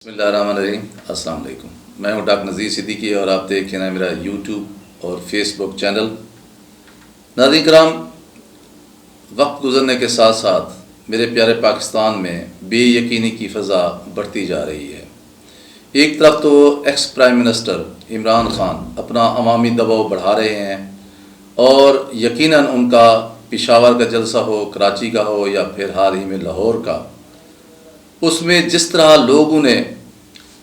بسم اللہ الرحمن الرحیم۔ السلام علیکم، میں ہوں ڈاکٹر نذیر صدیقی اور آپ دیکھ رہے ہیں میرا یوٹیوب اور فیس بک چینل۔ ناظرین کرام، وقت گزرنے کے ساتھ ساتھ میرے پیارے پاکستان میں بے یقینی کی فضا بڑھتی جا رہی ہے۔ ایک طرف تو ex prime minister Imran Khan اپنا عوامی دباؤ بڑھا رہے ہیں اور یقیناً ان کا پشاور کا جلسہ ہو، کراچی کا ہو یا پھر حال ہی میں لاہور کا، اس میں جس طرح لوگوں نے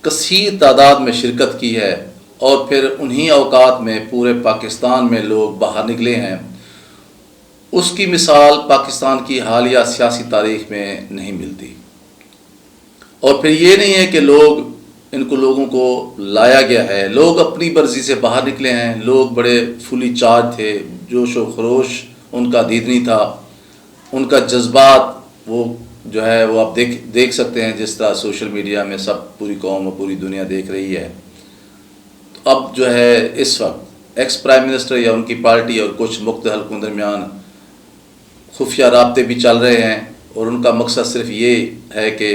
کثیر تعداد میں شرکت کی ہے اور پھر انہی اوقات میں پورے پاکستان میں لوگ باہر نکلے ہیں، اس کی مثال پاکستان کی حالیہ سیاسی تاریخ میں نہیں ملتی۔ اور پھر یہ نہیں ہے کہ لوگوں کو لایا گیا ہے، لوگ اپنی مرضی سے باہر نکلے ہیں۔ لوگ بڑے فلی چارج تھے، جوش و خروش ان کا دیدنی تھا، ان کا جذبات وہ آپ دیکھ سکتے ہیں، جس طرح سوشل میڈیا میں سب پوری قوم اور پوری دنیا دیکھ رہی ہے۔ تو اب اس وقت ایکس پرائم منسٹر یا ان کی پارٹی اور کچھ مختلف حلقوں درمیان خفیہ رابطے بھی چل رہے ہیں، اور ان کا مقصد صرف یہ ہے کہ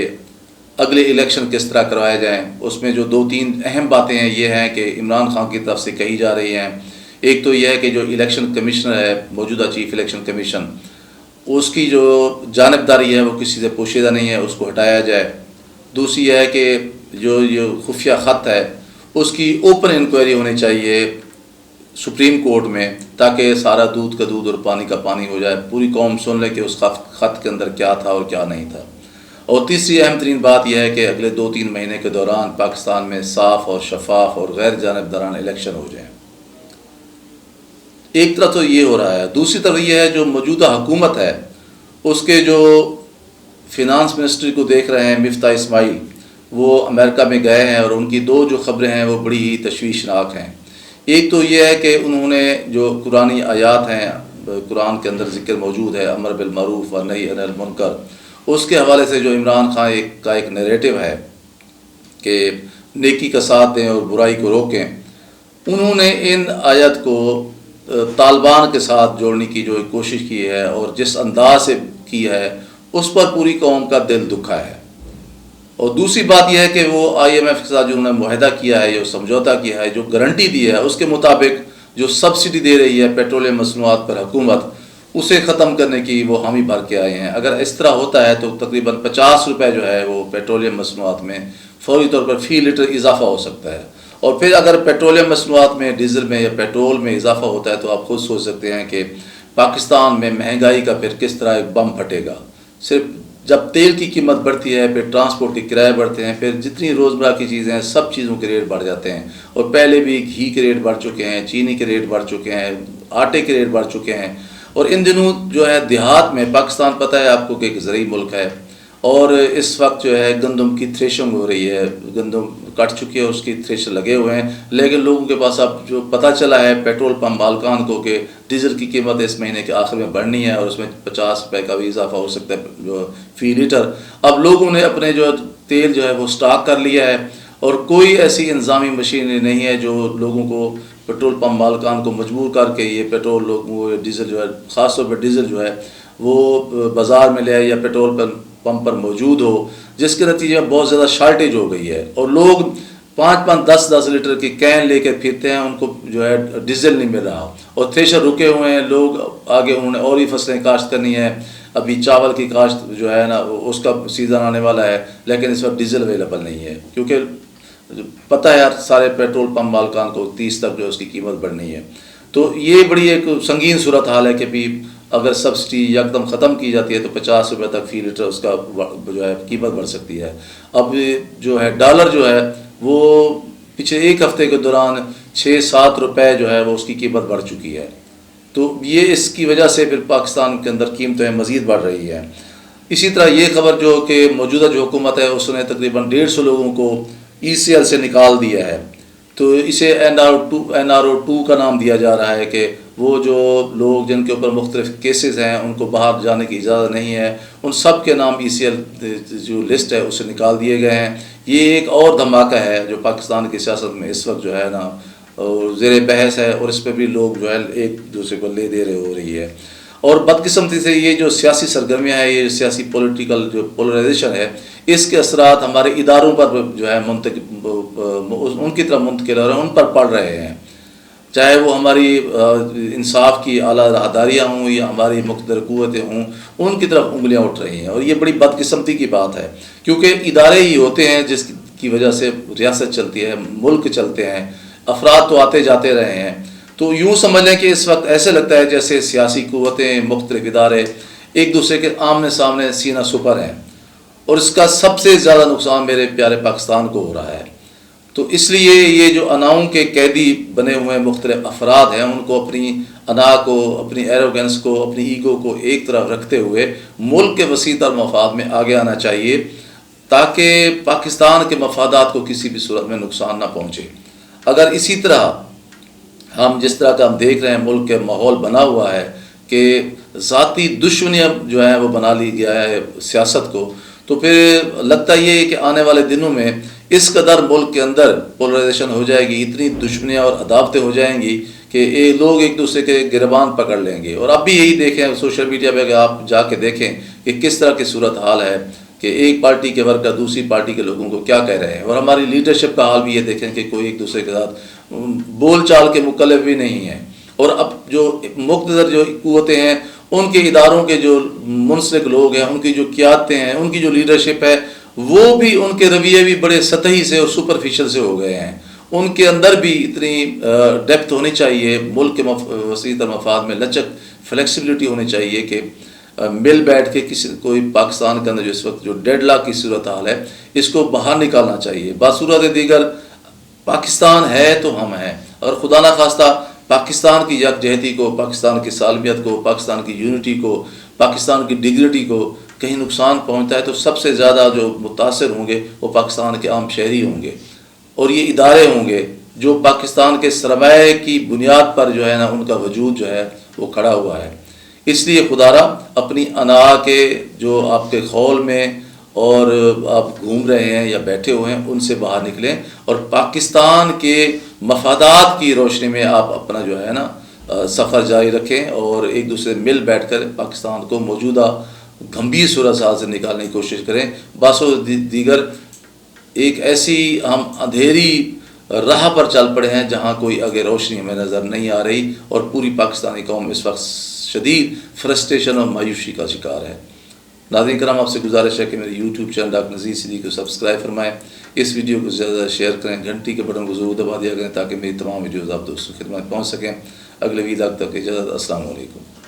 اگلے الیکشن کس طرح کروائے جائیں۔ اس میں جو 2-3 اہم باتیں ہیں یہ ہیں کہ عمران خان کی طرف سے کہی جا رہی ہیں۔ ایک تو یہ ہے کہ جو الیکشن کمشنر ہے، موجودہ چیف الیکشن کمیشن، اس کی جو جانبداری ہے وہ کسی سے پوشیدہ نہیں ہے، اس کو ہٹایا جائے۔ دوسری ہے کہ جو خفیہ خط ہے اس کی اوپن انکوائری ہونی چاہیے سپریم کورٹ میں، تاکہ سارا دودھ کا دودھ اور پانی کا پانی ہو جائے، پوری قوم سن لے کہ اس خط کے اندر کیا تھا اور کیا نہیں تھا۔ اور تیسری اہم ترین بات یہ ہے کہ اگلے 2-3 مہینے کے دوران پاکستان میں صاف اور شفاف اور غیر جانبدارانہ الیکشن ہو جائیں۔ ایک طرف تو یہ ہو رہا ہے، دوسری طرف یہ ہے جو موجودہ حکومت ہے اس کے جو فینانس منسٹری کو دیکھ رہے ہیں مفتاح اسماعیل، وہ امریکہ میں گئے ہیں اور ان کی 2 جو خبریں ہیں وہ بڑی ہی تشویشناک ہیں۔ ایک تو یہ ہے کہ انہوں نے جو قرآنی آیات ہیں، قرآن کے اندر ذکر موجود ہے امر بالمعروف و نہی عن المنکر، اس کے حوالے سے جو عمران خان کا ایک نیریٹو ہے کہ نیکی کا ساتھ دیں اور برائی کو روکیں، انہوں نے ان آیت کو طالبان کے ساتھ جوڑنے کی جو کوشش کی ہے اور جس انداز سے کی ہے اس پر پوری قوم کا دل دکھا ہے۔ اور دوسری بات یہ ہے کہ وہ IMF کے ساتھ جو انہوں نے معاہدہ کیا ہے، جو سمجھوتا کیا ہے، جو گارنٹی دی ہے، اس کے مطابق جو سبسڈی دے رہی ہے پیٹرولیم مصنوعات پر حکومت، اسے ختم کرنے کی وہ حامی بھر کے آئے ہیں۔ اگر اس طرح ہوتا ہے تو تقریباً 50 روپے جو ہے وہ پیٹرولیم مصنوعات میں فوری طور پر فی لیٹر اضافہ ہو سکتا ہے۔ اور پھر اگر پیٹرولیم مصنوعات میں، ڈیزل میں یا پیٹرول میں اضافہ ہوتا ہے تو آپ خود سوچ سکتے ہیں کہ پاکستان میں مہنگائی کا پھر کس طرح ایک بم پھٹے گا۔ صرف جب تیل کی قیمت بڑھتی ہے، پھر ٹرانسپورٹ کے کرائے بڑھتے ہیں، پھر جتنی روزمرہ کی چیزیں ہیں سب چیزوں کے ریٹ بڑھ جاتے ہیں۔ اور پہلے بھی گھی کے ریٹ بڑھ چکے ہیں، چینی کے ریٹ بڑھ چکے ہیں، آٹے کے ریٹ بڑھ چکے ہیں۔ اور ان دنوں دیہات میں، پاکستان پتہ ہے آپ کو کہ ایک زرعی ملک ہے، اور اس وقت گندم کی تھریشنگ ہو رہی ہے، گندم کٹ چکی ہے، اس کی تھریشر لگے ہوئے ہیں، لیکن لوگوں کے پاس اب جو پتہ چلا ہے پیٹرول پمپ مالکان کو کہ ڈیزل کی قیمت اس مہینے کے آخر میں بڑھنی ہے اور اس میں 50 روپے کا بھی اضافہ ہو سکتا ہے فی لیٹر۔ اب لوگوں نے اپنے تیل وہ سٹاک کر لیا ہے، اور کوئی ایسی انتظامی مشینری نہیں ہے جو لوگوں کو، پیٹرول پمپ مالکان کو مجبور کر کے یہ پیٹرول ڈیزل خاص طور پر ڈیزل وہ بازار میں لے آئے یا پیٹرول پمپ پر موجود ہو، جس کے نتیجے میں بہت زیادہ شارٹیج ہو گئی ہے، اور لوگ 5-5 10-10 لیٹر کی کین لے کے پھرتے ہیں، ان کو ڈیزل نہیں مل رہا، اور تھریشر رکے ہوئے ہیں۔ لوگ آگے انہوں نے اور ہی فصلیں کاشت کرنی ہے، ابھی چاول کی کاشت اس کا سیزن آنے والا ہے، لیکن اس وقت ڈیزل اویلیبل نہیں ہے، کیونکہ پتہ ہے سارے پیٹرول پمپ مالکان کو 30 تک اس کی قیمت بڑھنی ہے۔ تو یہ بڑی ایک سنگین صورتحال ہے کہ بھی اگر سبسڈی یکدم ختم کی جاتی ہے تو 50 روپے تک فی لیٹر اس کا قیمت بڑھ سکتی ہے۔ اب ڈالر وہ پچھلے ایک ہفتے کے دوران 6-7 روپے وہ اس کی قیمت بڑھ چکی ہے۔ تو یہ اس کی وجہ سے پھر پاکستان کے اندر قیمتیں مزید بڑھ رہی ہیں۔ اسی طرح یہ خبر کہ موجودہ جو حکومت ہے اس نے تقریباً 150 لوگوں کو ECL سے نکال دیا ہے، تو اسے NRO2 کا نام دیا جا رہا ہے کہ وہ جو لوگ جن کے اوپر مختلف کیسز ہیں ان کو باہر جانے کی اجازت نہیں ہے، ان سب کے نام ECL جو لسٹ ہے اس سے نکال دیے گئے ہیں۔ یہ ایک اور دھماکہ ہے جو پاکستان کی سیاست میں اس وقت زیر بحث ہے، اور اس پہ بھی لوگ ایک دوسرے کو لے دے رہے ہو رہی ہے۔ اور بدقسمتی سے یہ جو سیاسی سرگرمیاں ہیں، یہ سیاسی پولیٹیکل جو پولرائزیشن ہے، اس کے اثرات ہمارے اداروں پر جو ہے ان کی طرف منتقل ہو رہے ہیں، ان پر پڑ رہے ہیں، چاہے وہ ہماری انصاف کی اعلیٰ راہداریاں ہوں یا ہماری مقتدر قوتیں ہوں، ان کی طرف انگلیاں اٹھ رہی ہیں، اور یہ بڑی بدقسمتی کی بات ہے، کیونکہ ادارے ہی ہوتے ہیں جس کی وجہ سے ریاست چلتی ہے، ملک چلتے ہیں، افراد تو آتے جاتے رہے ہیں۔ تو یوں سمجھ لیں کہ اس وقت ایسے لگتا ہے جیسے سیاسی قوتیں، مختلف ادارے ایک دوسرے کے آمنے سامنے سینہ سپر ہیں، اور اس کا سب سے زیادہ نقصان میرے پیارے پاکستان کو ہو رہا ہے۔ تو اس لیے یہ جو اناؤں کے قیدی بنے ہوئے مختلف افراد ہیں، ان کو اپنی انا کو، اپنی ایروگنس کو، اپنی ایگو کو ایک طرف رکھتے ہوئے ملک کے وسیع تر مفاد میں آگے آنا چاہیے، تاکہ پاکستان کے مفادات کو کسی بھی صورت میں نقصان نہ پہنچے۔ اگر اسی طرح ہم جس طرح کا ہم دیکھ رہے ہیں ملک کے ماحول بنا ہوا ہے کہ ذاتی دشمنیاں جو ہیں وہ بنا لی گیا ہے سیاست کو، تو پھر لگتا یہ ہے کہ آنے والے دنوں میں اس قدر ملک کے اندر پولرائزیشن ہو جائے گی، اتنی دشمنیاں اور عداوتیں ہو جائیں گی کہ یہ لوگ ایک دوسرے کے گربان پکڑ لیں گے۔ اور اب بھی یہی دیکھیں سوشل میڈیا پہ، اگر آپ جا کے دیکھیں کہ کس طرح کی صورت حال ہے کہ ایک پارٹی کے ورکر دوسری پارٹی کے لوگوں کو کیا کہہ رہے ہیں، اور ہماری لیڈرشپ کا حال بھی یہ دیکھیں کہ کوئی ایک دوسرے کے ساتھ بول چال کے مکلف بھی نہیں ہیں۔ اور اب جو مقتدر جو قوتیں ہیں، ان کے اداروں کے جو منسلک لوگ ہیں، ان کی جو قیادتیں ہیں، ان کی جو لیڈرشپ ہے، وہ بھی ان کے رویے بھی بڑے سطحی سے اور سپرفیشل سے ہو گئے ہیں۔ ان کے اندر بھی اتنی ڈیپتھ ہونی چاہیے، ملک کے وسیع تر مفاد میں لچک، فلیکسیبلٹی ہونی چاہیے کہ مل بیٹھ کے کوئی پاکستان کے اندر جو اس وقت جو ڈیڈ لاک کی صورتحال ہے، اس کو باہر نکالنا چاہیے۔ بصورت دیگر پاکستان ہے تو ہم ہیں، اور خدا نخواستہ پاکستان کی یکجہتی کو، پاکستان کی سالمیت کو، پاکستان کی یونٹی کو، پاکستان کی ڈگنیٹی کو کہیں نقصان پہنچتا ہے تو سب سے زیادہ جو متاثر ہوں گے وہ پاکستان کے عام شہری ہوں گے، اور یہ ادارے ہوں گے جو پاکستان کے سرمایہ کی بنیاد پر جو ہے نا ان کا وجود جو ہے وہ کھڑا ہوا ہے۔ اس لیے خدا را اپنی انا کے جو آپ کے خول میں اور آپ گھوم رہے ہیں یا بیٹھے ہوئے ہیں، ان سے باہر نکلیں، اور پاکستان کے مفادات کی روشنی میں آپ اپنا جو ہے نا سفر جاری رکھیں، اور ایک دوسرے مل بیٹھ کر پاکستان کو موجودہ گھمبیر صورتحال سے نکالنے کی کوشش کریں۔ باسو دیگر ایک ایسی ہم اندھیری راہ پر چل پڑے ہیں جہاں کوئی آگے روشنی ہمیں نظر نہیں آ رہی، اور پوری پاکستانی قوم اس وقت شدید فرسٹریشن اور مایوسی کا شکار ہے۔ ناظرین کرام، آپ سے گزارش ہے کہ میرے YouTube channel doctor Nazir Siddiqui کو سبسکرائب فرمائیں، اس ویڈیو کو زیادہ شیئر کریں، گھنٹی کے بٹن کو ضرور دبا دیا کریں تاکہ میری تمام ویڈیوز آپ دوستوں کی خدمت پہنچ سکیں۔ اگلے ویلاگ تک اجازت، السلام علیکم۔